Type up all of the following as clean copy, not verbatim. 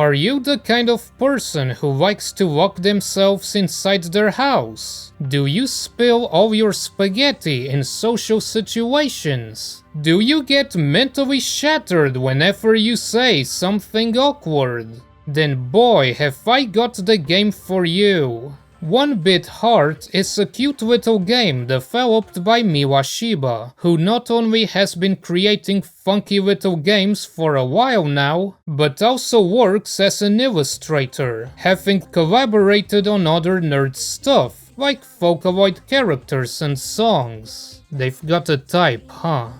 Are you the kind of person who likes to lock themselves inside their house? Do you spill all your spaghetti in social situations? Do you get mentally shattered whenever you say something awkward? Then boy, have I got the game for you. 1bitHeart is a cute little game developed by Miwashiba, who not only has been creating funky little games for a while now, but also works as an illustrator, having collaborated on other nerd stuff, like Vocaloid characters and songs. They've got a type, huh?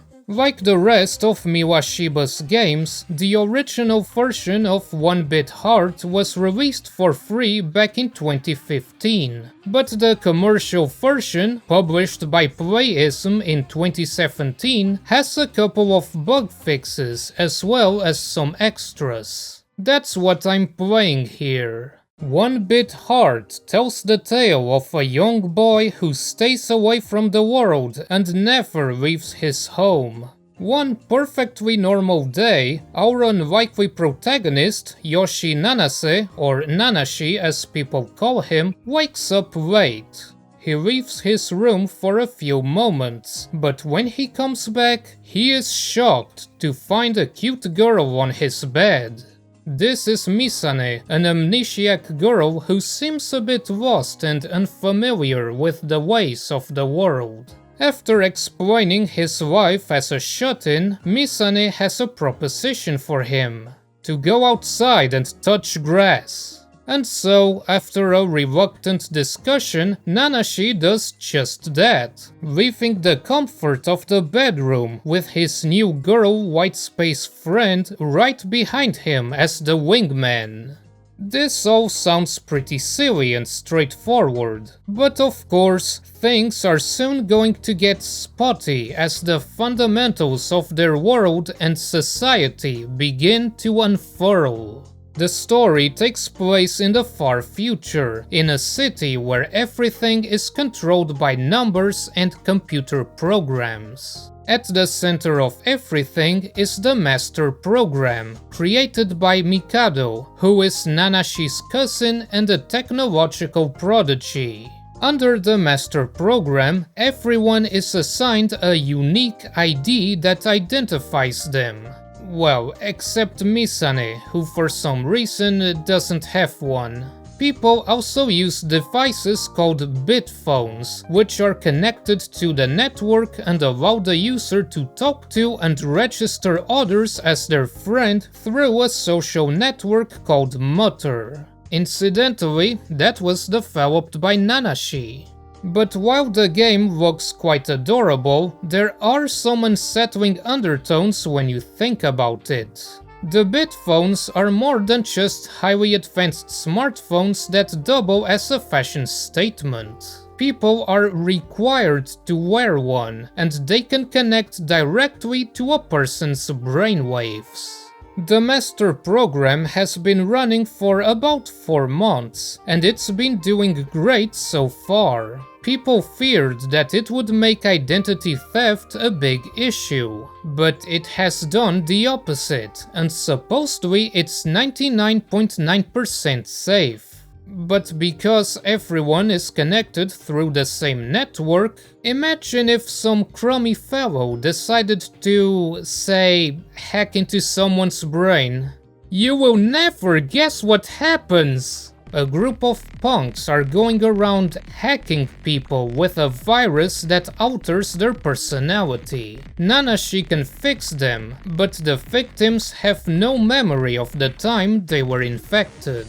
Like the rest of Miwashiba's games, the original version of 1bitHeart was released for free back in 2015, but the commercial version, published by Playism in 2017, has a couple of bug fixes as well as some extras. That's what I'm playing here. 1bitHeart tells the tale of a young boy who stays away from the world and never leaves his home. One perfectly normal day, our unlikely protagonist, Yoshi Nanase, or Nanashi as people call him, wakes up late. He leaves his room for a few moments, but when he comes back, he is shocked to find a cute girl on his bed. This is Misane, an amnesiac girl who seems a bit lost and unfamiliar with the ways of the world. After explaining his life as a shut-in, Misane has a proposition for him: to go outside and touch grass. And so, after a reluctant discussion, Nanashi does just that, leaving the comfort of the bedroom with his new girl whitespace friend right behind him as the wingman. This all sounds pretty silly and straightforward, but of course, things are soon going to get spotty as the fundamentals of their world and society begin to unfurl. The story takes place in the far future, in a city where everything is controlled by numbers and computer programs. At the center of everything is the Master Program, created by Mikado, who is Nanashi's cousin and a technological prodigy. Under the Master Program, everyone is assigned a unique ID that identifies them. Well, except Misane, who for some reason doesn't have one. People also use devices called bitphones, which are connected to the network and allow the user to talk to and register others as their friend through a social network called Mutter. Incidentally, that was developed by Nanashi. But while the game looks quite adorable, there are some unsettling undertones when you think about it. The bitphones are more than just highly advanced smartphones that double as a fashion statement. People are required to wear one, and they can connect directly to a person's brainwaves. The Master Program has been running for about 4 months, and it's been doing great so far. People feared that it would make identity theft a big issue, but it has done the opposite, and supposedly it's 99.9% safe. But because everyone is connected through the same network, imagine if some crummy fellow decided to, say, hack into someone's brain. You will never guess what happens! A group of punks are going around hacking people with a virus that alters their personality. Nanashi can fix them, but the victims have no memory of the time they were infected.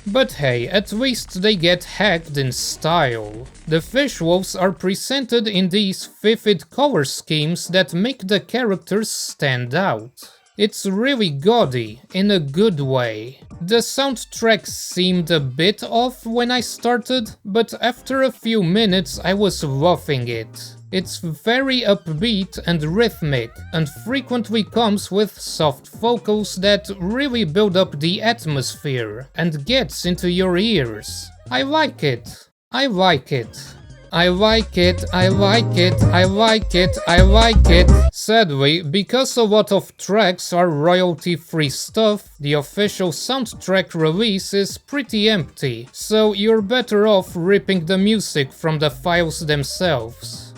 But hey, at least they get hacked in style. The visuals are presented in these vivid color schemes that make the characters stand out. It's really gaudy, in a good way. The soundtrack seemed a bit off when I started, but after a few minutes I was loving it. It's very upbeat and rhythmic, and frequently comes with soft vocals that really build up the atmosphere and gets into your ears. I like it. I like it. I like it, I like it, I like it, I like it. Sadly, because a lot of tracks are royalty-free stuff, the official soundtrack release is pretty empty, so you're better off ripping the music from the files themselves.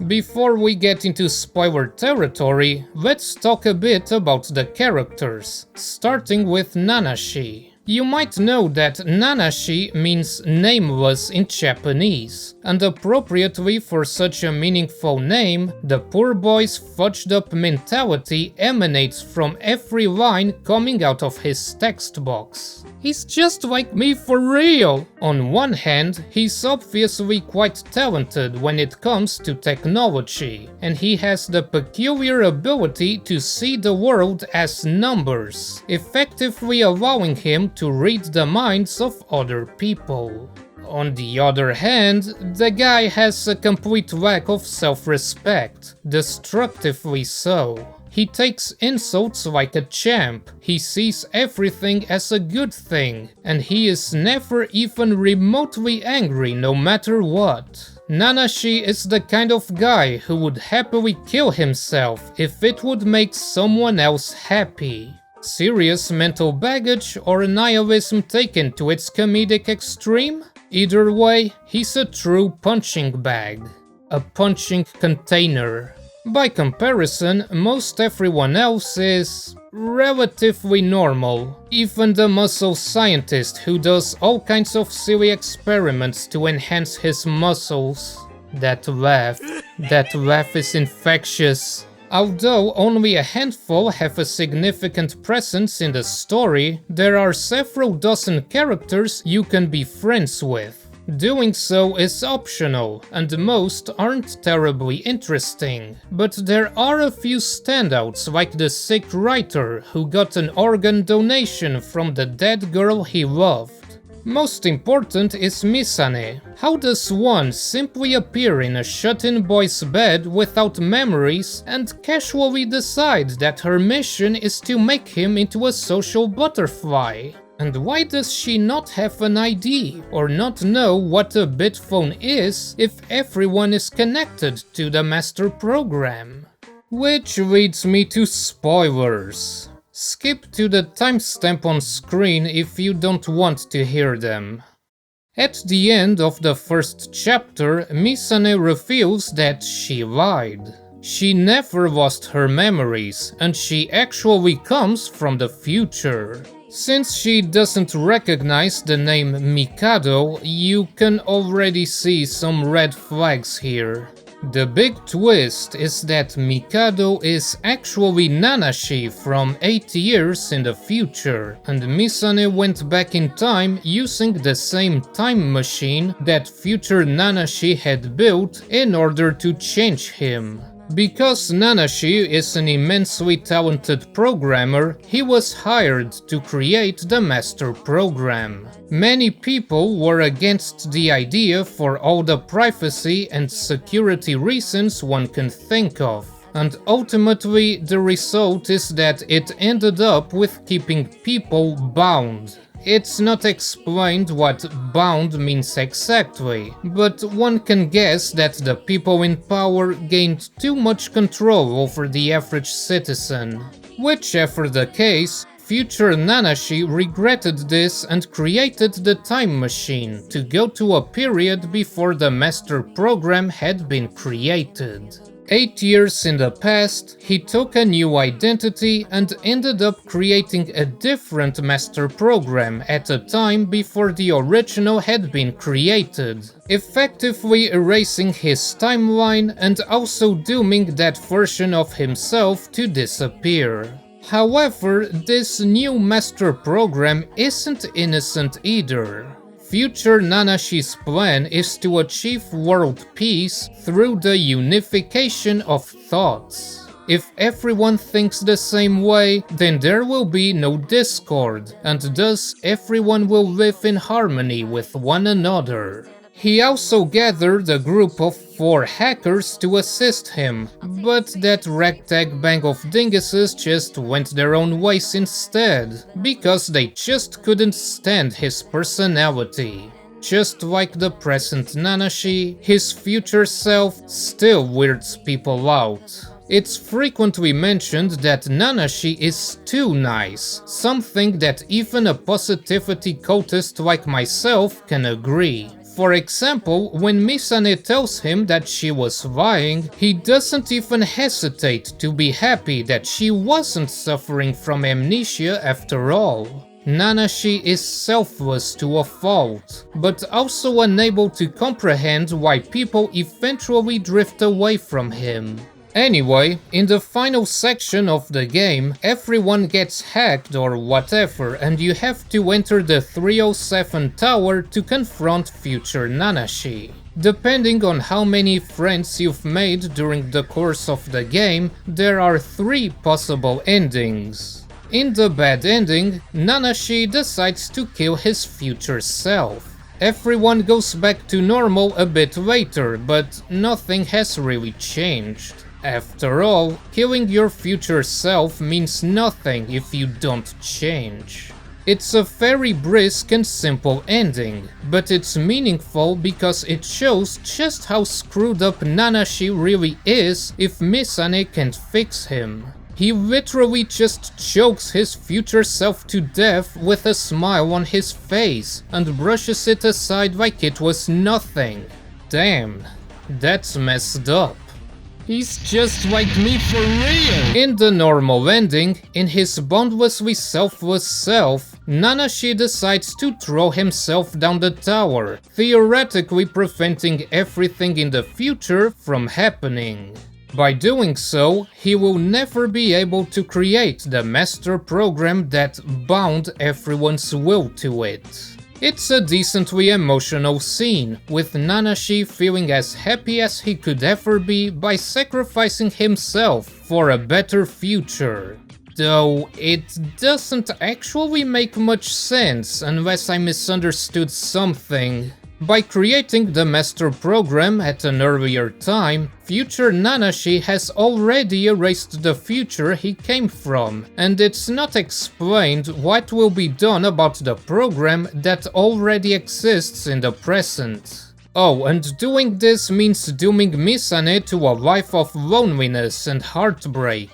Before we get into spoiler territory, let's talk a bit about the characters, starting with Nanashi. You might know that Nanashi means nameless in Japanese, and appropriately for such a meaningful name, the poor boy's fudged up mentality emanates from every line coming out of his text box. He's just like me for real! On one hand, he's obviously quite talented when it comes to technology, and he has the peculiar ability to see the world as numbers, effectively allowing him to read the minds of other people. On the other hand, the guy has a complete lack of self-respect, destructively so. He takes insults like a champ, he sees everything as a good thing, and he is never even remotely angry no matter what. Nanashi is the kind of guy who would happily kill himself if it would make someone else happy. Serious mental baggage or nihilism taken to its comedic extreme? Either way, he's a true punching bag. A punching container. By comparison, most everyone else is relatively normal. Even the muscle scientist who does all kinds of silly experiments to enhance his muscles. That laugh is infectious. Although only a handful have a significant presence in the story, there are several dozen characters you can be friends with. Doing so is optional, and most aren't terribly interesting. But there are a few standouts, like the sick writer who got an organ donation from the dead girl he loved. Most important is Misane. How does one simply appear in a shut-in boy's bed without memories and casually decide that her mission is to make him into a social butterfly? And why does she not have an ID or not know what a bitphone is if everyone is connected to the master program? Which leads me to spoilers. Skip to the timestamp on screen if you don't want to hear them. At the end of the first chapter, Misane reveals that she lied. She never lost her memories, and she actually comes from the future. Since she doesn't recognize the name Mikado, you can already see some red flags here. The big twist is that Mikado is actually Nanashi from 8 years in the future, and Misane went back in time using the same time machine that future Nanashi had built in order to change him. Because Nanashi is an immensely talented programmer, he was hired to create the master program. Many people were against the idea for all the privacy and security reasons one can think of. And ultimately, the result is that it ended up with keeping people bound. It's not explained what bound means exactly, but one can guess that the people in power gained too much control over the average citizen. Whichever the case, future Nanashi regretted this and created the time machine to go to a period before the master program had been created. 8 years in the past, he took a new identity and ended up creating a different master program at a time before the original had been created, effectively erasing his timeline and also dooming that version of himself to disappear. However, this new master program isn't innocent either. Future Nanashi's plan is to achieve world peace through the unification of thoughts. If everyone thinks the same way, then there will be no discord, and thus everyone will live in harmony with one another. He also gathered a group of 4 hackers to assist him, but that ragtag bang of dinguses just went their own ways instead, because they just couldn't stand his personality. Just like the present Nanashi, his future self still weirds people out. It's frequently mentioned that Nanashi is too nice, something that even a positivity cultist like myself can agree. For example, when Misane tells him that she was lying, he doesn't even hesitate to be happy that she wasn't suffering from amnesia after all. Nanashi is selfless to a fault, but also unable to comprehend why people eventually drift away from him. Anyway, in the final section of the game, everyone gets hacked or whatever, and you have to enter the 307 tower to confront future Nanashi. Depending on how many friends you've made during the course of the game, there are 3 possible endings. In the bad ending, Nanashi decides to kill his future self. Everyone goes back to normal a bit later, but nothing has really changed. After all, killing your future self means nothing if you don't change. It's a very brisk and simple ending, but it's meaningful because it shows just how screwed up Nanashi really is if Misane can't fix him. He literally just chokes his future self to death with a smile on his face and brushes it aside like it was nothing. Damn, that's messed up. He's just like me for real! In the normal ending, in his bondlessly selfless self, Nanashi decides to throw himself down the tower, theoretically preventing everything in the future from happening. By doing so, he will never be able to create the master program that bound everyone's will to it. It's a decently emotional scene, with Nanashi feeling as happy as he could ever be by sacrificing himself for a better future. Though it doesn't actually make much sense unless I misunderstood something. By creating the master program at an earlier time, future Nanashi has already erased the future he came from, and it's not explained what will be done about the program that already exists in the present. Oh, and doing this means dooming Misane to a life of loneliness and heartbreak.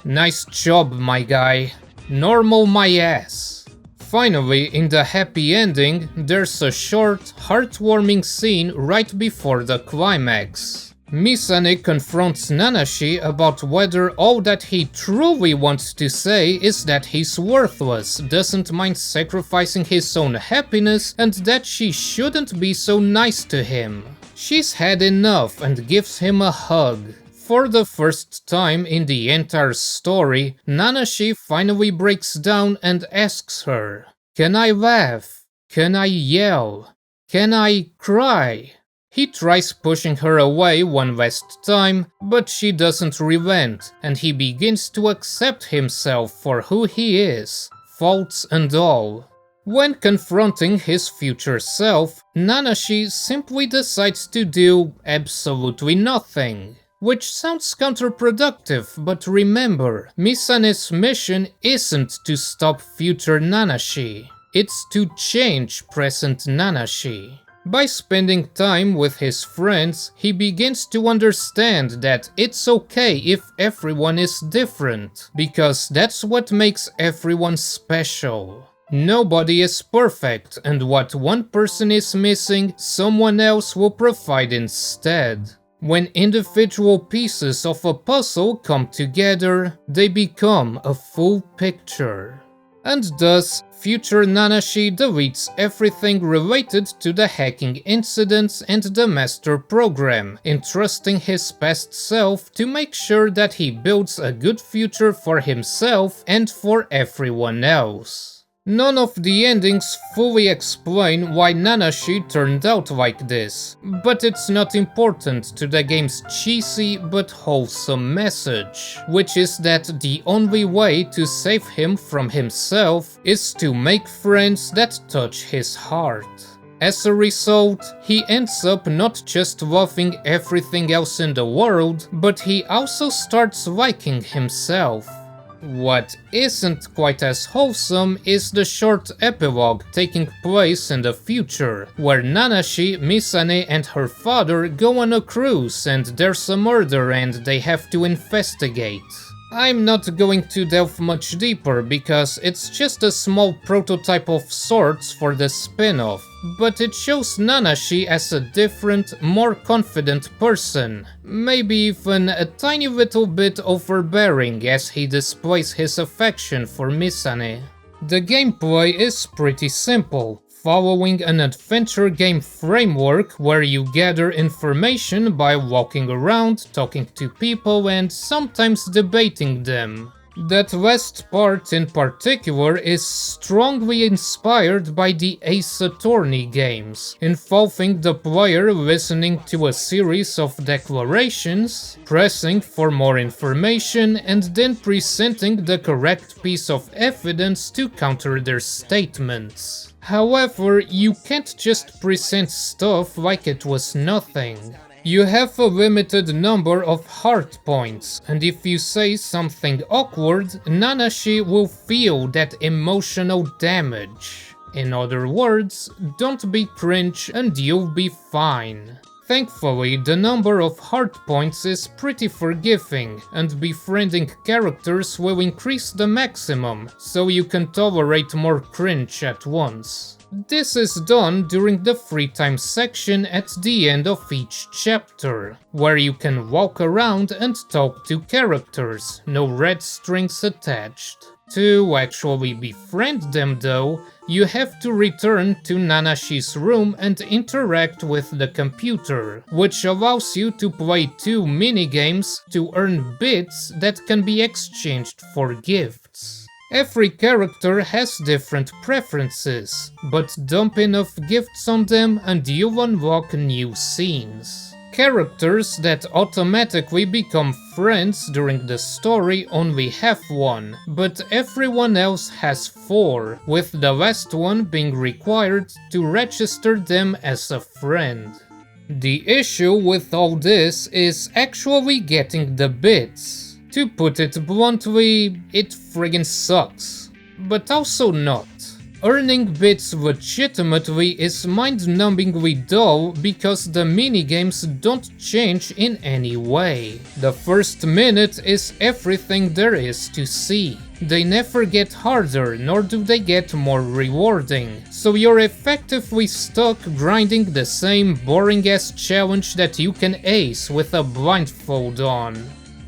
Nice job, my guy. Normal my ass. Finally, in the happy ending, there's a short, heartwarming scene right before the climax. Misane confronts Nanashi about whether all that he truly wants to say is that he's worthless, doesn't mind sacrificing his own happiness, and that she shouldn't be so nice to him. She's had enough and gives him a hug. For the first time in the entire story, Nanashi finally breaks down and asks her, "Can I laugh? Can I yell? Can I cry?" He tries pushing her away one last time, but she doesn't relent, and he begins to accept himself for who he is, faults and all. When confronting his future self, Nanashi simply decides to do absolutely nothing. Which sounds counterproductive, but remember, Misane's mission isn't to stop future Nanashi, it's to change present Nanashi. By spending time with his friends, he begins to understand that it's okay if everyone is different, because that's what makes everyone special. Nobody is perfect, and what one person is missing, someone else will provide instead. When individual pieces of a puzzle come together, they become a full picture. And thus, future Nanashi deletes everything related to the hacking incidents and the master program, entrusting his past self to make sure that he builds a good future for himself and for everyone else. None of the endings fully explain why Nanashi turned out like this, but it's not important to the game's cheesy but wholesome message, which is that the only way to save him from himself is to make friends that touch his heart. As a result, he ends up not just loving everything else in the world, but he also starts liking himself. What isn't quite as wholesome is the short epilogue taking place in the future, where Nanashi, Misane and her father go on a cruise and there's a murder and they have to investigate. I'm not going to delve much deeper because it's just a small prototype of sorts for the spin-off, but it shows Nanashi as a different, more confident person, maybe even a tiny little bit overbearing as he displays his affection for Misane. The gameplay is pretty simple, following an adventure game framework where you gather information by walking around, talking to people and sometimes debating them. That last part in particular is strongly inspired by the Ace Attorney games, involving the player listening to a series of declarations, pressing for more information and then presenting the correct piece of evidence to counter their statements. However, you can't just present stuff like it was nothing. You have a limited number of heart points, and if you say something awkward, Nanashi will feel that emotional damage. In other words, don't be cringe and you'll be fine. Thankfully, the number of heart points is pretty forgiving, and befriending characters will increase the maximum, so you can tolerate more cringe at once. This is done during the free time section at the end of each chapter, where you can walk around and talk to characters, no red strings attached. To actually befriend them though, you have to return to Nanashi's room and interact with the computer, which allows you to play 2 minigames to earn bits that can be exchanged for gifts. Every character has different preferences, but dump enough gifts on them and you unlock new scenes. Characters that automatically become friends during the story only have 1, but everyone else has 4, with the last one being required to register them as a friend. The issue with all this is actually getting the bits. To put it bluntly, it friggin' sucks. But also not. Earning bits legitimately is mind-numbingly dull because the minigames don't change in any way. The first minute is everything there is to see. They never get harder, nor do they get more rewarding, so you're effectively stuck grinding the same boring-ass challenge that you can ace with a blindfold on.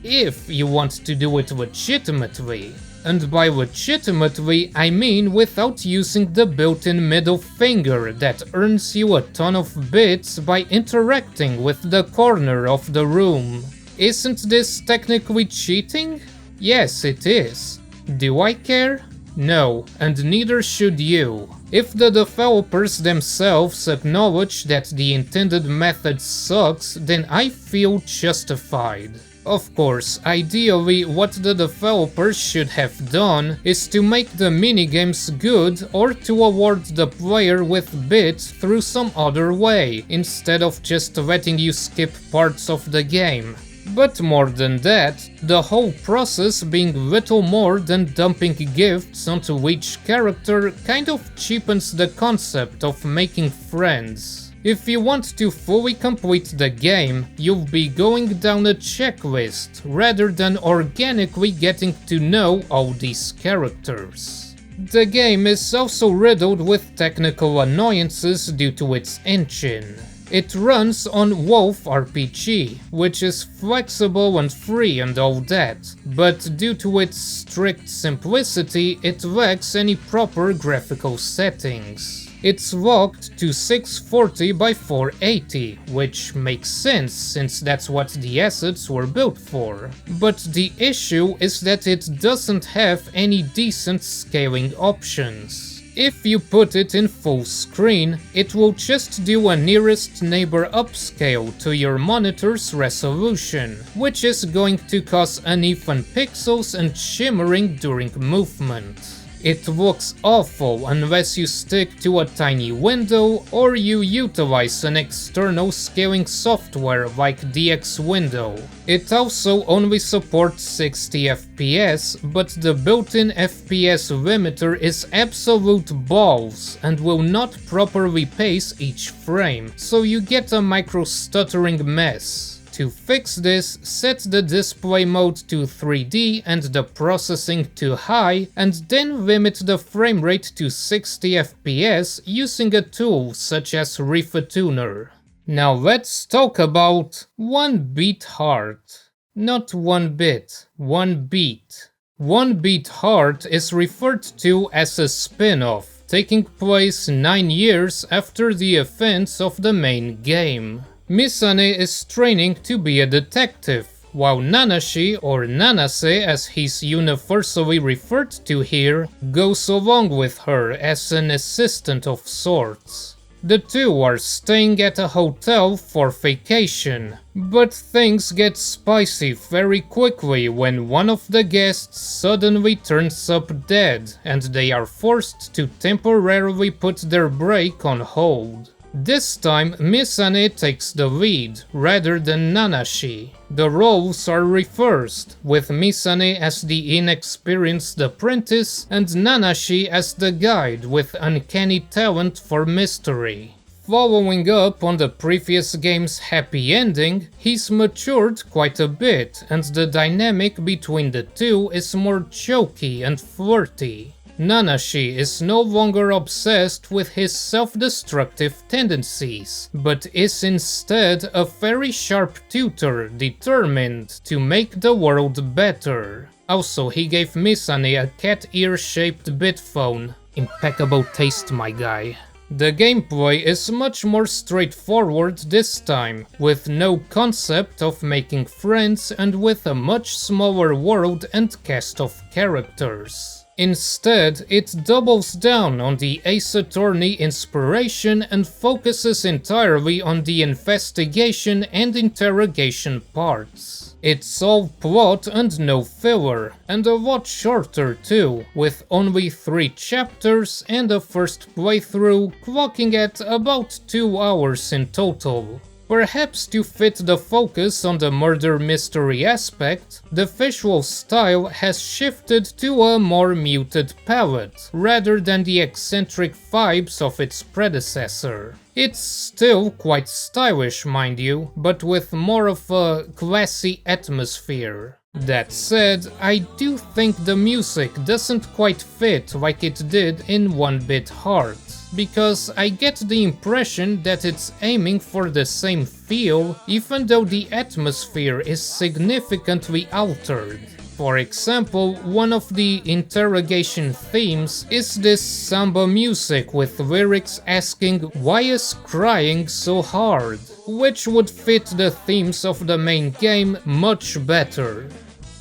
If you want to do it legitimately. And by legitimately, I mean without using the built-in middle finger that earns you a ton of bits by interacting with the corner of the room. Isn't this technically cheating? Yes, it is. Do I care? No, and neither should you. If the developers themselves acknowledge that the intended method sucks, then I feel justified. Of course, ideally what the developers should have done is to make the minigames good or to award the player with bits through some other way, instead of just letting you skip parts of the game. But more than that, the whole process being little more than dumping gifts onto each character kind of cheapens the concept of making friends. If you want to fully complete the game, you'll be going down a checklist rather than organically getting to know all these characters. The game is also riddled with technical annoyances due to its engine. It runs on Wolf RPG, which is flexible and free and all that, but due to its strict simplicity, it lacks any proper graphical settings. It's locked to 640 by 480, which makes sense since that's what the assets were built for. But the issue is that it doesn't have any decent scaling options. If you put it in full screen, it will just do a nearest neighbor upscale to your monitor's resolution, which is going to cause uneven pixels and shimmering during movement. It looks awful unless you stick to a tiny window or you utilize an external scaling software like DxWindow. It also only supports 60 FPS, but the built-in FPS limiter is absolute balls and will not properly pace each frame, so you get a micro-stuttering mess. To fix this, set the display mode to 3D and the processing to high, and then limit the frame rate to 60 FPS using a tool such as RiffAtuner. Now let's talk about 1bitHeart. Not 1 bit, 1 beat. 1bitHeart is referred to as a spin-off, taking place 9 years after the events of the main game. Misane is training to be a detective, while Nanashi, or Nanase as he's universally referred to here, goes along with her as an assistant of sorts. The two are staying at a hotel for vacation, but things get spicy very quickly when one of the guests suddenly turns up dead and they are forced to temporarily put their break on hold. This time, Misane takes the lead, rather than Nanashi. The roles are reversed, with Misane as the inexperienced apprentice and Nanashi as the guide with uncanny talent for mystery. Following up on the previous game's happy ending, he's matured quite a bit, and the dynamic between the two is more choky and flirty. Nanashi is no longer obsessed with his self-destructive tendencies, but is instead a very sharp tutor determined to make the world better. Also, he gave Misane a cat ear-shaped bit phone. Impeccable taste, my guy. The gameplay is much more straightforward this time, with no concept of making friends and with a much smaller world and cast of characters. Instead, it doubles down on the Ace Attorney inspiration and focuses entirely on the investigation and interrogation parts. It's all plot and no filler, and a lot shorter too, with only 3 chapters and a first playthrough clocking at about 2 hours in total. Perhaps to fit the focus on the murder mystery aspect, the visual style has shifted to a more muted palette, rather than the eccentric vibes of its predecessor. It's still quite stylish, mind you, but with more of a classy atmosphere. That said, I do think the music doesn't quite fit like it did in 1bitHeart, because I get the impression that it's aiming for the same feel, even though the atmosphere is significantly altered. For example, one of the interrogation themes is this samba music with lyrics asking "Why is crying so hard?", which would fit the themes of the main game much better.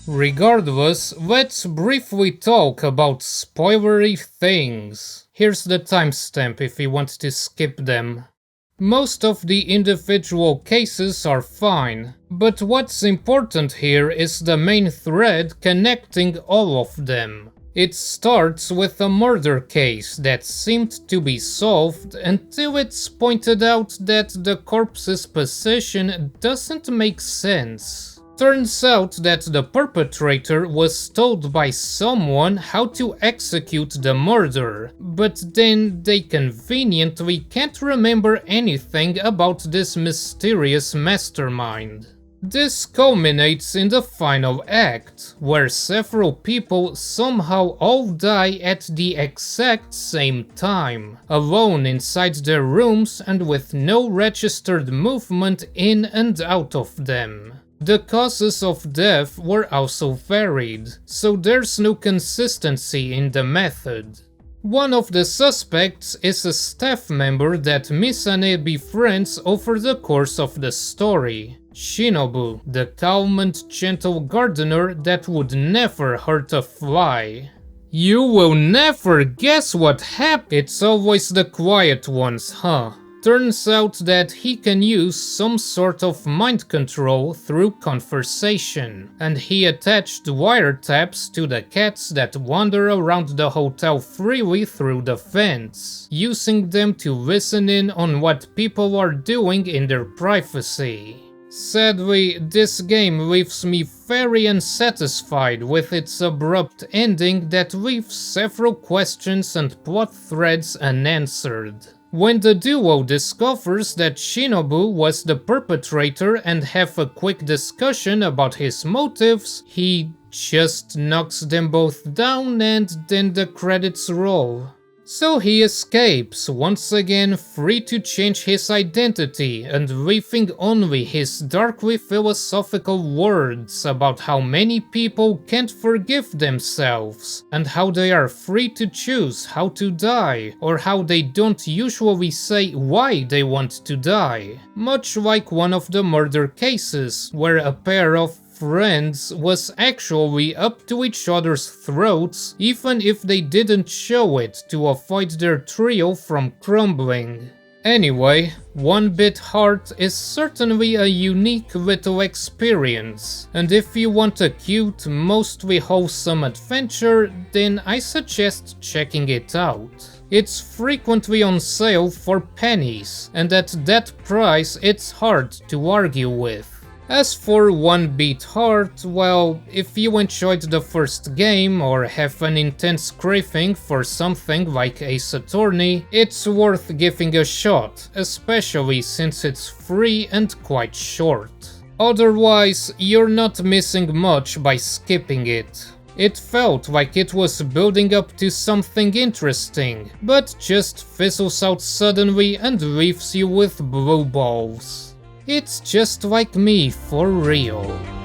Regardless, let's briefly talk about spoilery things. Here's the timestamp if you want to skip them. Most of the individual cases are fine, but what's important here is the main thread connecting all of them. It starts with a murder case that seemed to be solved until it's pointed out that the corpse's position doesn't make sense. Turns out that the perpetrator was told by someone how to execute the murder, but then they conveniently can't remember anything about this mysterious mastermind. This culminates in the final act, where several people somehow all die at the exact same time, alone inside their rooms and with no registered movement in and out of them. The causes of death were also varied, so there's no consistency in the method. One of the suspects is a staff member that Misane befriends over the course of the story. Shinobu, the calm and gentle gardener that would never hurt a fly. You will never guess what happened. It's always the quiet ones, huh? Turns out that he can use some sort of mind control through conversation, and he attached wiretaps to the cats that wander around the hotel freely through the vents, using them to listen in on what people are doing in their privacy. Sadly, this game leaves me very unsatisfied with its abrupt ending that leaves several questions and plot threads unanswered. When the duo discovers that Shinobu was the perpetrator and have a quick discussion about his motives, he just knocks them both down and then the credits roll. So he escapes, once again free to change his identity and leaving only his darkly philosophical words about how many people can't forgive themselves and how they are free to choose how to die, or how they don't usually say why they want to die. Much like one of the murder cases, where a pair of friends was actually up to each other's throats even if they didn't show it to avoid their trio from crumbling. Anyway, 1bitHeart is certainly a unique little experience, and if you want a cute, mostly wholesome adventure, then I suggest checking it out. It's frequently on sale for pennies, and at that price it's hard to argue with. As for 1bitHeart, well, if you enjoyed the first game or have an intense craving for something like Ace Attorney, it's worth giving a shot, especially since it's free and quite short. Otherwise, you're not missing much by skipping it. It felt like it was building up to something interesting, but just fizzles out suddenly and leaves you with blue balls. It's just like me for real.